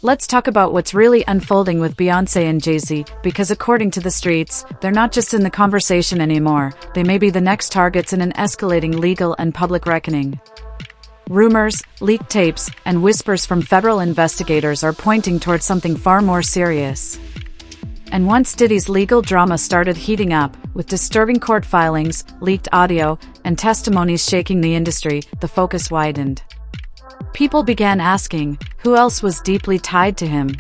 Let's talk about what's really unfolding with Beyonce and Jay-Z, because according to the streets, they're not just in the conversation anymore, they may be the next targets in an escalating legal and public reckoning. Rumors, leaked tapes, and whispers from federal investigators are pointing towards something far more serious. And once Diddy's legal drama started heating up, with disturbing court filings, leaked audio, and testimonies shaking the industry, the focus widened. People began asking, who else was deeply tied to him?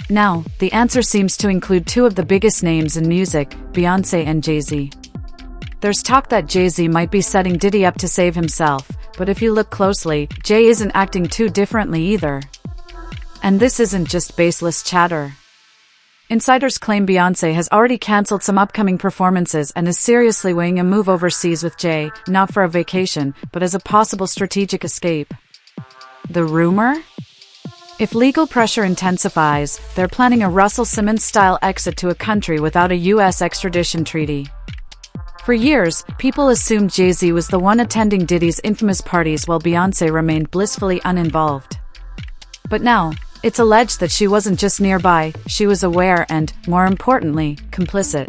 Now, the answer seems to include two of the biggest names in music, Beyonce and Jay-Z. There's talk that Jay-Z might be setting Diddy up to save himself, but if you look closely, Jay isn't acting too differently either. And this isn't just baseless chatter. Insiders claim Beyonce has already cancelled some upcoming performances and is seriously weighing a move overseas with Jay, not for a vacation, but as a possible strategic escape. The rumor? If legal pressure intensifies, they're planning a Russell Simmons-style exit to a country without a U.S. extradition treaty. For years, people assumed Jay-Z was the one attending Diddy's infamous parties while Beyonce remained blissfully uninvolved. But now, it's alleged that she wasn't just nearby, she was aware and, more importantly, complicit.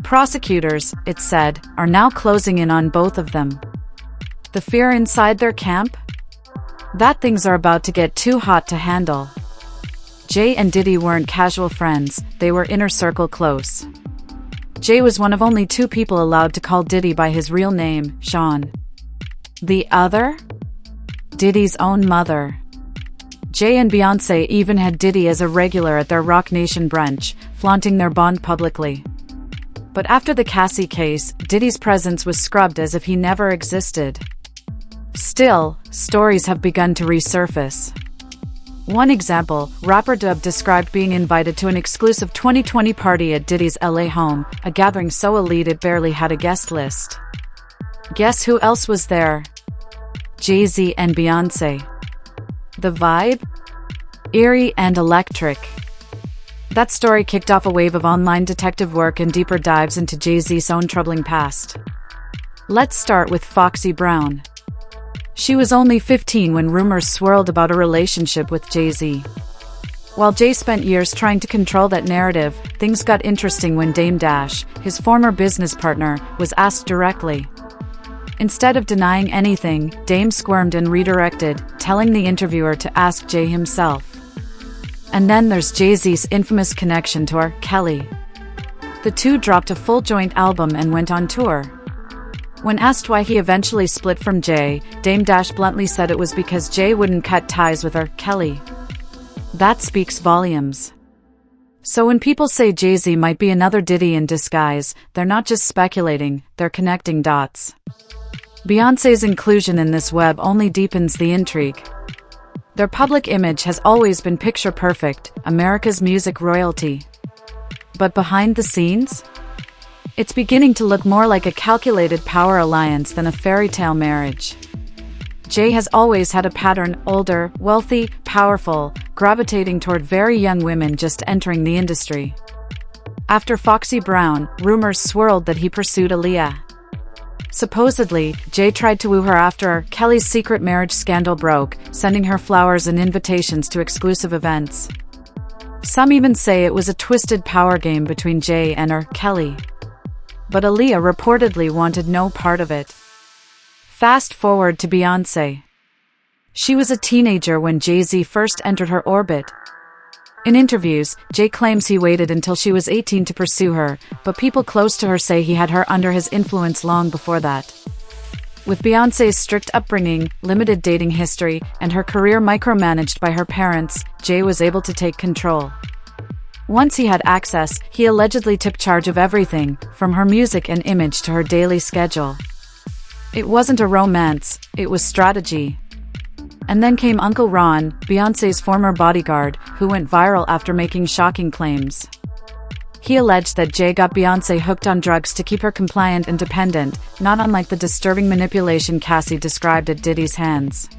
Prosecutors, it's said, are now closing in on both of them. The fear inside their camp? That things are about to get too hot to handle. Jay and Diddy weren't casual friends, they were inner circle close. Jay was one of only two people allowed to call Diddy by his real name, Sean. The other? Diddy's own mother. Jay and Beyonce even had Diddy as a regular at their Roc Nation Brunch, flaunting their bond publicly. But after the Cassie case, Diddy's presence was scrubbed as if he never existed. Still, stories have begun to resurface. One example, rapper Dub described being invited to an exclusive 2020 party at Diddy's LA home, a gathering so elite it barely had a guest list. Guess who else was there? Jay-Z and Beyonce. The vibe? Eerie and electric. That story kicked off a wave of online detective work and deeper dives into Jay-Z's own troubling past. Let's start with Foxy Brown. She was only 15 when rumors swirled about a relationship with Jay-Z. While Jay spent years trying to control that narrative, things got interesting when Dame Dash, his former business partner, was asked directly. Instead of denying anything, Dame squirmed and redirected, telling the interviewer to ask Jay himself. And then there's Jay-Z's infamous connection to R. Kelly. The two dropped a full joint album and went on tour. When asked why he eventually split from Jay, Dame Dash bluntly said it was because Jay wouldn't cut ties with R. Kelly. That speaks volumes. So when people say Jay-Z might be another Diddy in disguise, they're not just speculating, they're connecting dots. Beyonce's inclusion in this web only deepens the intrigue. Their public image has always been picture perfect, America's music royalty. But behind the scenes? It's beginning to look more like a calculated power alliance than a fairy tale marriage. Jay has always had a pattern, older, wealthy, powerful, gravitating toward very young women just entering the industry. After Foxy Brown, rumors swirled that he pursued Aaliyah. Supposedly, Jay tried to woo her after Kelly's secret marriage scandal broke, sending her flowers and invitations to exclusive events. Some even say it was a twisted power game between Jay and R. Kelly. But Aaliyah reportedly wanted no part of it. Fast forward to Beyonce. She was a teenager when Jay-Z first entered her orbit. In interviews, Jay claims he waited until she was 18 to pursue her, but people close to her say he had her under his influence long before that. With Beyonce's strict upbringing, limited dating history, and her career micromanaged by her parents, Jay was able to take control. Once he had access, he allegedly took charge of everything, from her music and image to her daily schedule. It wasn't a romance, it was strategy. And then came Uncle Ron, Beyonce's former bodyguard, who went viral after making shocking claims. He alleged that Jay got Beyonce hooked on drugs to keep her compliant and dependent, not unlike the disturbing manipulation Cassie described at Diddy's hands.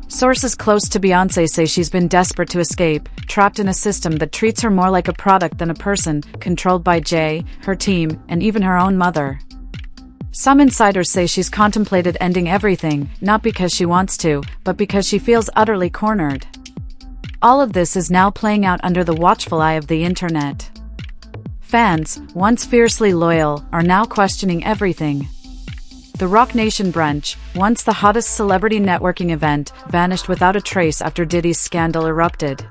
Sources close to Beyonce say she's been desperate to escape, trapped in a system that treats her more like a product than a person, controlled by Jay, her team, and even her own mother. Some insiders say she's contemplated ending everything, not because she wants to, but because she feels utterly cornered. all of this is now playing out under the watchful eye of the internet. Fans, once fiercely loyal, are now questioning everything. The Roc Nation Brunch, once the hottest celebrity networking event, vanished without a trace after Diddy's scandal erupted.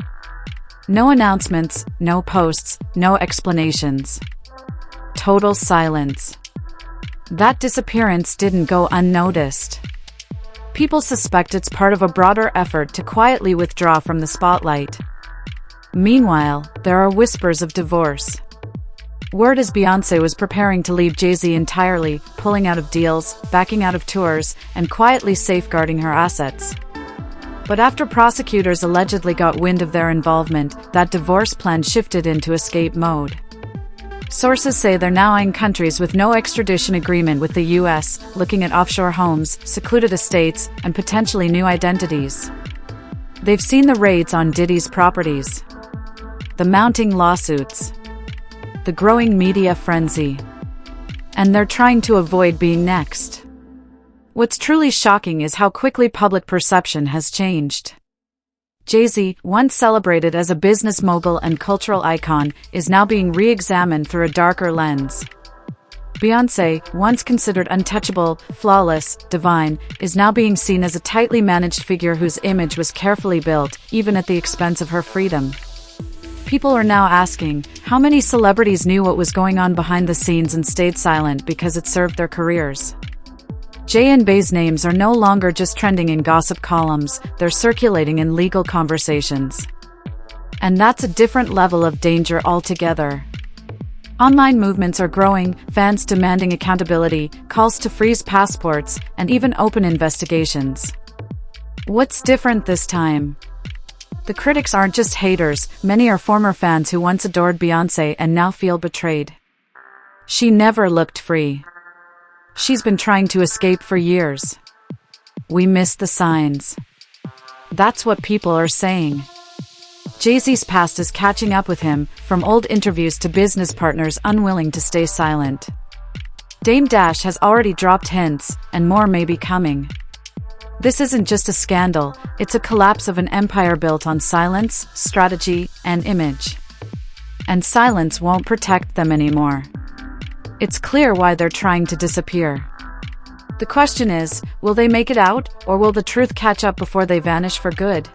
No announcements, no posts, no explanations. Total silence. That disappearance didn't go unnoticed. People suspect it's part of a broader effort to quietly withdraw from the spotlight. Meanwhile, there are whispers of divorce. Word is Beyonce was preparing to leave Jay-Z entirely, pulling out of deals, backing out of tours, and quietly safeguarding her assets. But after prosecutors allegedly got wind of their involvement, that divorce plan shifted into escape mode. Sources say they're now eyeing countries with no extradition agreement with the US, looking at offshore homes, secluded estates, and potentially new identities. They've seen the raids on Diddy's properties, the mounting lawsuits, the growing media frenzy, and they're trying to avoid being next. What's truly shocking is how quickly public perception has changed. Jay-Z, once celebrated as a business mogul and cultural icon, is now being re-examined through a darker lens. Beyonce, once considered untouchable, flawless, divine, is now being seen as a tightly managed figure whose image was carefully built, even at the expense of her freedom. People are now asking, how many celebrities knew what was going on behind the scenes and stayed silent because it served their careers? Jay and Bey's names are no longer just trending in gossip columns, they're circulating in legal conversations. And that's a different level of danger altogether. Online movements are growing, fans demanding accountability, calls to freeze passports, and even open investigations. What's different this time? The critics aren't just haters, many are former fans who once adored Beyonce and now feel betrayed. She never looked free. She's been trying to escape for years. We missed the signs. That's what people are saying. Jay-Z's past is catching up with him, from old interviews to business partners unwilling to stay silent. Dame Dash has already dropped hints, and more may be coming. This isn't just a scandal, it's a collapse of an empire built on silence, strategy, and image. And silence won't protect them anymore. It's clear why they're trying to disappear. The question is, will they make it out, or will the truth catch up before they vanish for good?